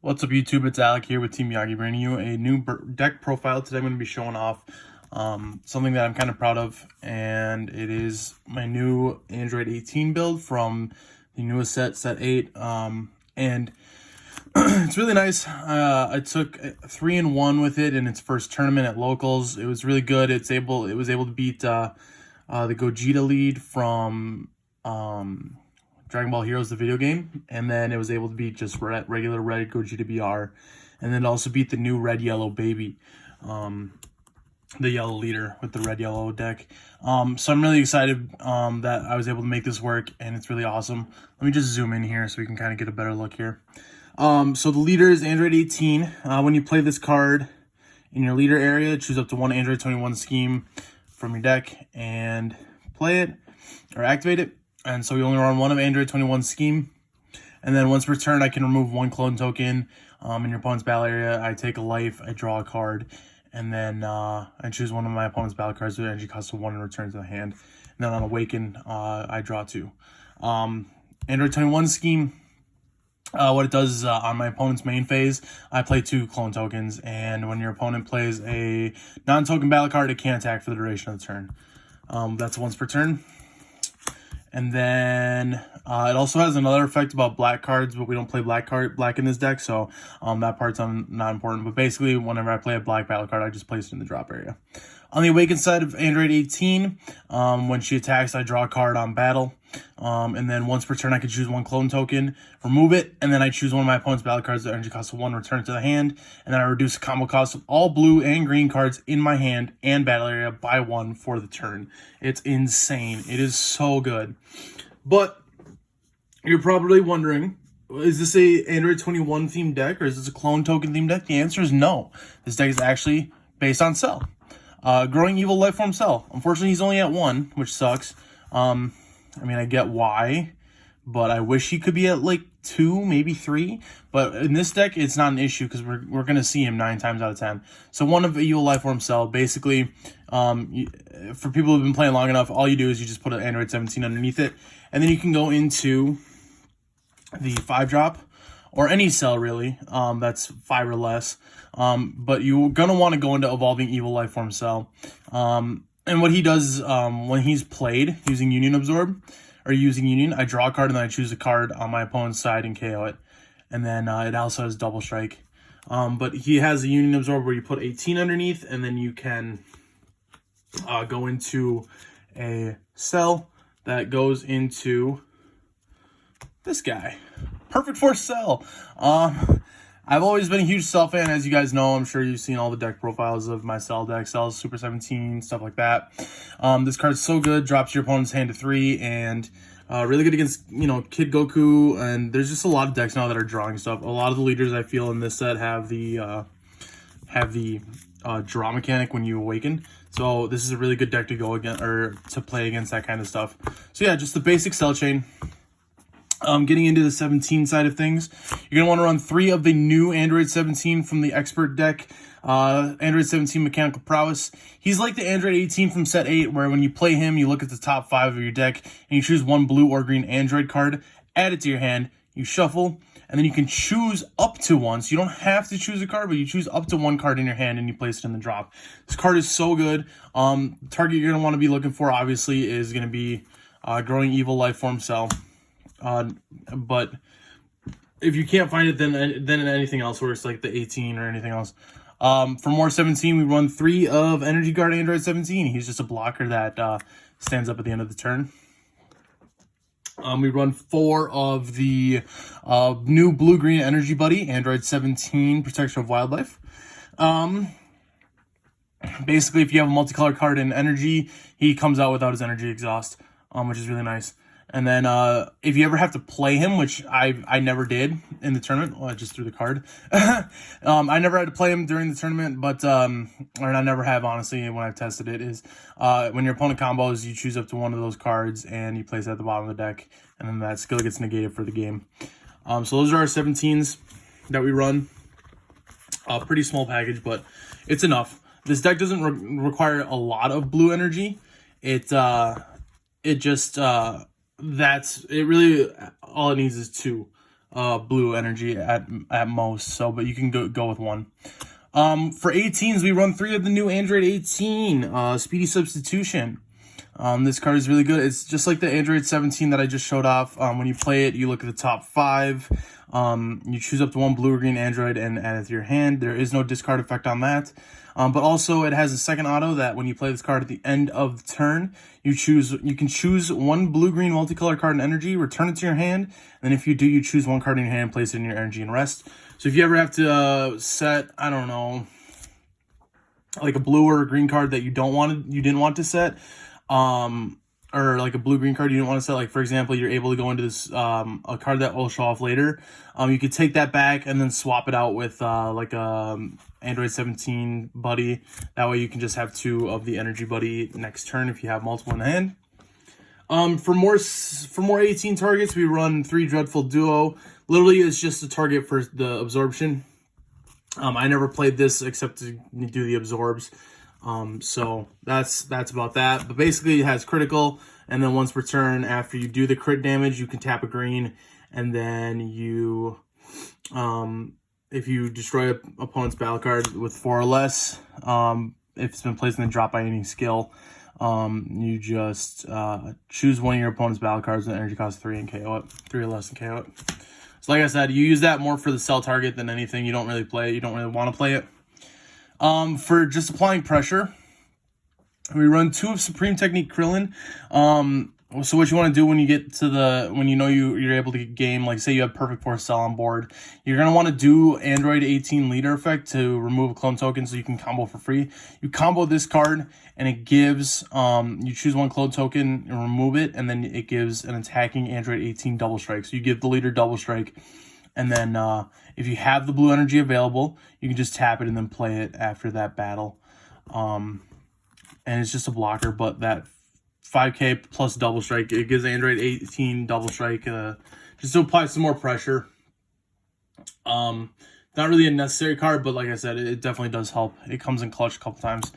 What's up, YouTube? It's Alec here with Team Yagi, bringing you a new deck profile. Today I'm going to be showing off something that I'm kind of proud of, and it is my new Android 18 build from the newest set 8. And it's really nice. I took 3-1 with it in its first tournament at locals. It was really good. It was able to beat the Gogeta lead from Dragonball Heroes, the video game, and then it was able to beat just regular red Gogeta BR, and then also beat the new red yellow baby, the yellow leader with the red yellow deck. So I'm really excited that I was able to make this work, and it's really awesome. Let me just zoom in here so we can kind of get a better look here. So the leader is Android 18. When you play this card in your leader area, choose up to one Android 21 scheme from your deck and play it or activate it. And so we only run one of Android 21 scheme. And then once per turn, I can remove one clone token in your opponent's battle area. I take a life, I draw a card, and then I choose one of my opponent's battle cards with energy cost of 1 and return to the hand. And then on Awaken, I draw 2. Android 21 scheme, what it does is on my opponent's main phase, I play 2 clone tokens. And when your opponent plays a non-token battle card, it can't attack for the duration of the turn. That's once per turn. And then it also has another effect about black cards, but we don't play black in this deck, so that part's not important. But basically, whenever I play a black battle card, I just place it in the drop area. On the Awakened side of Android 18, when she attacks, I draw a card on battle. And then once per turn, I can choose one clone token, remove it, and then I choose one of my opponent's battle cards that energy cost of 1, return it to the hand, and then I reduce the combo cost of all blue and green cards in my hand and battle area by 1 for the turn. It's insane. It is so good. But you're probably wondering, is this a Android 21 themed deck, or is this a clone token themed deck? The answer is no. This deck is actually based on Cell. Growing Evil Lifeform Cell. Unfortunately, he's only at 1, which sucks. I mean, I get why, but I wish he could be at like 2, maybe 3. But in this deck, it's not an issue because we're going to see him 9 times out of 10. So one of Evil Lifeform Cell, basically, for people who've been playing long enough, all you do is you just put an Android 17 underneath it, and then you can go into the 5-drop, or any cell really, that's 5 or less. But you're going to want to go into Evolving Evil Lifeform Cell. And what he does when he's played using Union Absorb, or using Union, I draw a card and then I choose a card on my opponent's side and KO it. And then it also has Double Strike. But he has a Union Absorb where you put 18 underneath, and then you can go into a cell that goes into this guy. Perfect for Cell. I've always been a huge Cell fan, as you guys know. I'm sure you've seen all the deck profiles of my Cell deck, Cell, Super 17, stuff like that. This card's so good, drops your opponent's hand to 3, and really good against, Kid Goku, and there's just a lot of decks now that are drawing stuff. A lot of the leaders I feel in this set have the draw mechanic when you awaken. So this is a really good deck to go against, or to play against that kind of stuff. So yeah, just the basic Cell chain. Getting into the 17 side of things, you're going to want to run 3 of the new Android 17 from the Expert deck. Android 17 Mechanical Prowess. He's like the Android 18 from set 8, where when you play him, you look at the top 5 of your deck, and you choose one blue or green Android card, add it to your hand, you shuffle, and then you can choose up to 1. So you don't have to choose a card, but you choose up to 1 card in your hand, and you place it in the drop. This card is so good. Target you're going to want to be looking for, obviously, is going to be Growing Evil Lifeform Cell. But if you can't find it, then anything else works, like the 18 or anything else. For more 17, we run 3 of Energy Guard Android 17. He's just a blocker that stands up at the end of the turn. We run 4 of the new Blue-Green Energy Buddy, Android 17, Protection of Wildlife. Basically, if you have a multicolored card in Energy, he comes out without his Energy Exhaust, which is really nice. And then if you ever have to play him, which I never did in the tournament, well, I just threw the card. I never had to play him during the tournament, but or I never have, honestly, when I've tested it, is when your opponent combos, you choose up to one of those cards and you place it at the bottom of the deck, and then that skill gets negated for the game. So those are our 17s that we run. Pretty small package, but it's enough. This deck doesn't require a lot of blue energy. It just... It really, all it needs is 2. blue energy at most. So, but you can go with one. For 18s, we run 3 of the new Android 18, Speedy Substitution. This card is really good. It's just like the Android 17 that I just showed off. When you play it, you look at the top 5. You choose up to 1 blue or green Android and add it to your hand. There is no discard effect on that. But also it has a second auto that when you play this card at the end of the turn, you can choose 1 blue-green multicolor card in energy, return it to your hand, and then if you do, you choose 1 card in your hand, place it in your energy and rest. So if you ever have to set, I don't know, like a blue or a green card that you didn't want to set, or like a blue-green card you didn't want to set, like for example, you're able to go into this a card that will show off later. You could take that back and then swap it out with like a Android 17 buddy. That way you can just have 2 of the energy buddy next turn if you have multiple in the hand. For more 18 targets, we run 3 Dreadful Duo. Literally, it's just a target for the absorption. I never played this except to do the absorbs. So that's about that. But basically, it has critical, and then once per turn, after you do the crit damage, you can tap a green, and then you, if you destroy an opponent's battle card with 4 or less, if it's been placed in the drop by any skill, you just choose one of your opponent's battle cards with energy cost 3 and KO it, 3 or less and KO it. So like I said, you use that more for the cell target than anything. You don't really play it. You don't really want to play it. For just applying pressure, we run 2 of Supreme Technique Krillin. So what you want to do when you get to when you know you're able to game, like say you have Perfect Force Cell on board, you're going to want to do Android 18 leader effect to remove a clone token so you can combo for free. You combo this card and it gives, you choose 1 clone token and remove it, and then it gives an attacking Android 18 double strike. So you give the leader double strike, and then if you have the blue energy available, you can just tap it and then play it after that battle. And it's just a blocker, but that 5k plus double strike, it gives Android 18 double strike just to apply some more pressure. Not really a necessary card, but like I said, it definitely does help. It comes in clutch a couple times.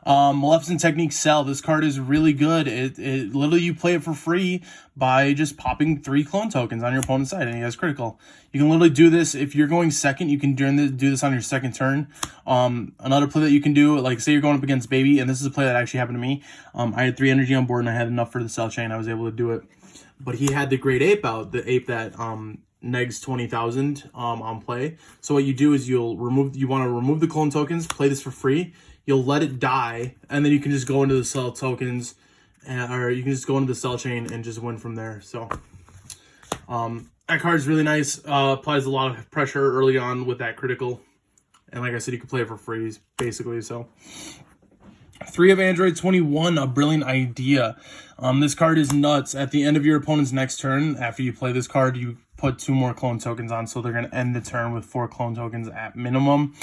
Maleficent Technique Cell. This card is really good. It literally, you play it for free by just popping 3 clone tokens on your opponent's side, and he has critical. You can literally do this if you're going second. You can do this on your second turn. Another play that you can do, like say you're going up against Baby, and this is a play that actually happened to me. I had 3 energy on board and I had enough for the cell chain. I was able to do it, but he had the great ape out, the ape that negs 20,000 on play. So what you do is you want to remove the clone tokens, play this for free. You'll let it die, and then you can just go into the cell tokens, or you can just go into the cell chain and just win from there. So that card is really nice. Applies a lot of pressure early on with that critical, and like I said, you can play it for free basically. So 3 of Android 21, a brilliant idea. This card is nuts. At the end of your opponent's next turn, after you play this card, you put 2 more clone tokens on, so they're going to end the turn with 4 clone tokens at minimum.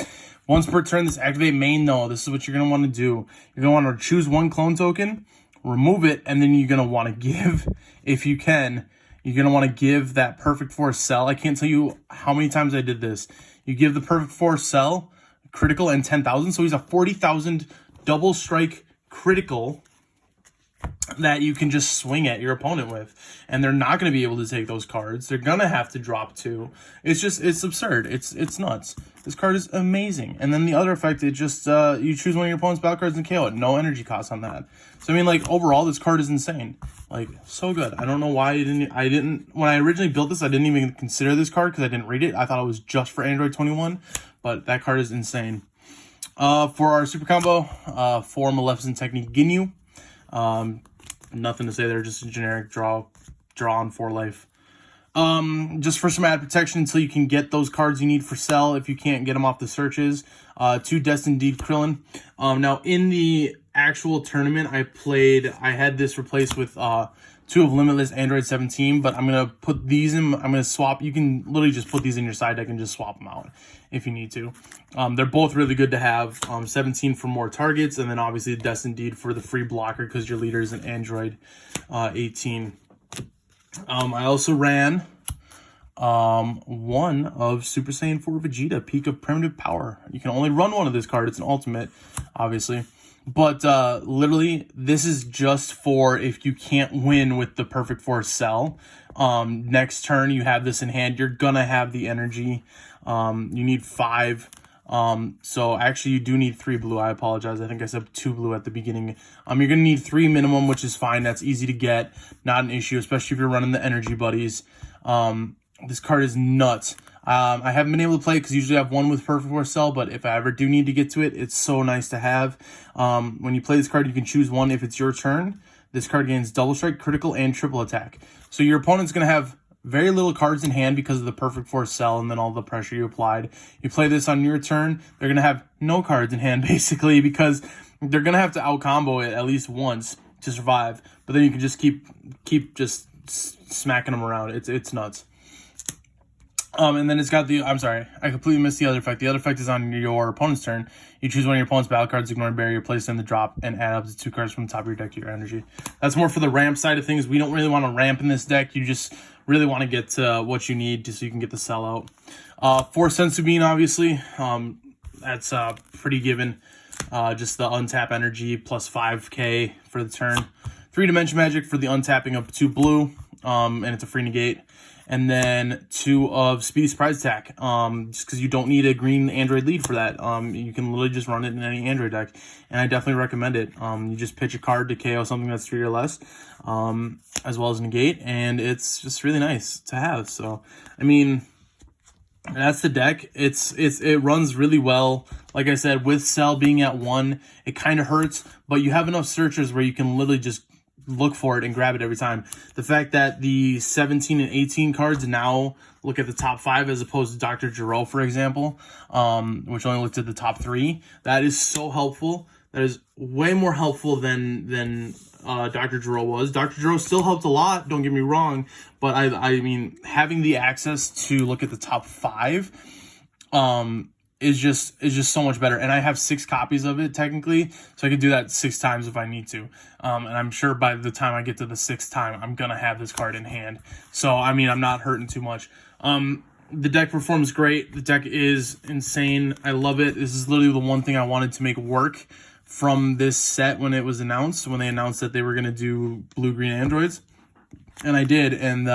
Once per turn, this activate main though. This is what you're going to want to do. You're going to want to choose 1 clone token, remove it, and then you're going to want to give, if you can, you're going to want to give that Perfect Force Cell. I can't tell you how many times I did this. You give the Perfect Force Cell critical and 10,000, so he's a 40,000 double strike critical that you can just swing at your opponent with, and they're not going to be able to take those cards. They're going to have to drop 2. It's absurd. It's nuts. This card is amazing. And then the other effect, it just you choose one of your opponent's battle cards and KO it. No energy cost on that. So I mean, like, overall, this card is insane. Like, so good. I don't know why I didn't when I originally built this, I didn't even consider this card because I didn't read it. I thought it was just for Android 21, but that card is insane. For our super combo, 4 Maleficent Technique Ginyu. Nothing to say there, just a generic draw on 4 life. Just for some ad protection until you can get those cards you need for sell if you can't get them off the searches. 2 Destined Deed Krillin. Now in the actual tournament I had this replaced with 2 of Limitless Android 17, but I'm gonna put these in. I'm gonna swap. You can literally just put these in your side deck and just swap them out if you need to. They're both really good to have. 17 for more targets, and then obviously Destined Deed for the free blocker because your leader is an Android 18. I also ran 1 of Super Saiyan 4 Vegeta, Peak of Primitive Power. You can only run 1 of this card. It's an ultimate, obviously. But literally, this is just for if you can't win with the Perfect Force cell. Next turn, you have this in hand. You're going to have the energy. You need 5. So actually, you do need 3 blue. I apologize. I think I said 2 blue at the beginning. You're going to need 3 minimum, which is fine. That's easy to get. Not an issue, especially if you're running the energy buddies. This card is nuts. I haven't been able to play it because usually I have one with Perfect Force Cell, but if I ever do need to get to it, it's so nice to have. When you play this card, you can choose one if it's your turn. This card gains double strike, critical, and triple attack. So your opponent's going to have very little cards in hand because of the Perfect Force Cell and then all the pressure you applied. You play this on your turn, they're going to have no cards in hand basically because they're going to have to out-combo it at least once to survive. But then you can just keep just smacking them around. It's nuts. And then it's got the, I'm sorry, I completely missed the other effect. The other effect is on your opponent's turn. You choose one of your opponent's battle cards, ignore a barrier, place it in the drop, and add up to 2 cards from the top of your deck to your energy. That's more for the ramp side of things. We don't really want to ramp in this deck. You just really want to get what you need just so you can get the sell out. 4 Senzu Bean, obviously. That's pretty given. Just the untap energy plus 5k for the turn. 3 Dimension Magic for the untapping of 2 blue, and it's a free negate. And then 2 of Speedy Surprise Attack, just because you don't need a green Android lead for that. You can literally just run it in any Android deck, and I definitely recommend it. You just pitch a card to KO something that's 3 or less, as well as negate, and it's just really nice to have. So, I mean, that's the deck. It runs really well. Like I said, with Cell being at 1, it kind of hurts, but you have enough searchers where you can literally just look for it and grab it every time. The fact that the 17 and 18 cards now look at the top 5 as opposed to Dr. Giro, for example, which only looked at the top 3, that is so helpful. That is way more helpful than Dr. Giro was. Dr. Giro still helped a lot, don't get me wrong, but I mean, having the access to look at the top 5 is just so much better. And I have 6 copies of it technically, so I could do that 6 times if I need to. And I'm sure by the time I get to the 6th time, I'm gonna have this card in hand. So I mean, I'm not hurting too much. The deck performs great. The deck is insane. I love it. This is literally the one thing I wanted to make work from this set when it was announced, when they announced that they were gonna do blue-green androids. And I did, and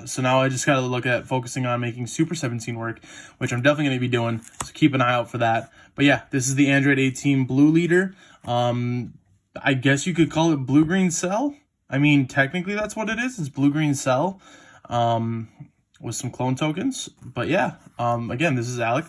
so now I just got to look at focusing on making Super 17 work, which I'm definitely going to be doing, so keep an eye out for that. But yeah, this is the Android 18 Blue Leader. I guess you could call it Blue-Green Cell. I mean, technically that's what it is. It's Blue-Green Cell with some clone tokens. But yeah, again, this is Alec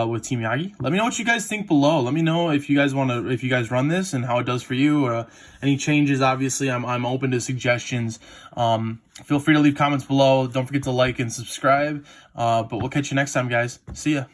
with Team Yagi. Let me know what you guys think below. Let me know if you guys if you guys run this and how it does for you, or any changes. Obviously, I'm open to suggestions. Feel free to leave comments below. Don't forget to like and subscribe. But we'll catch you next time, guys. See ya.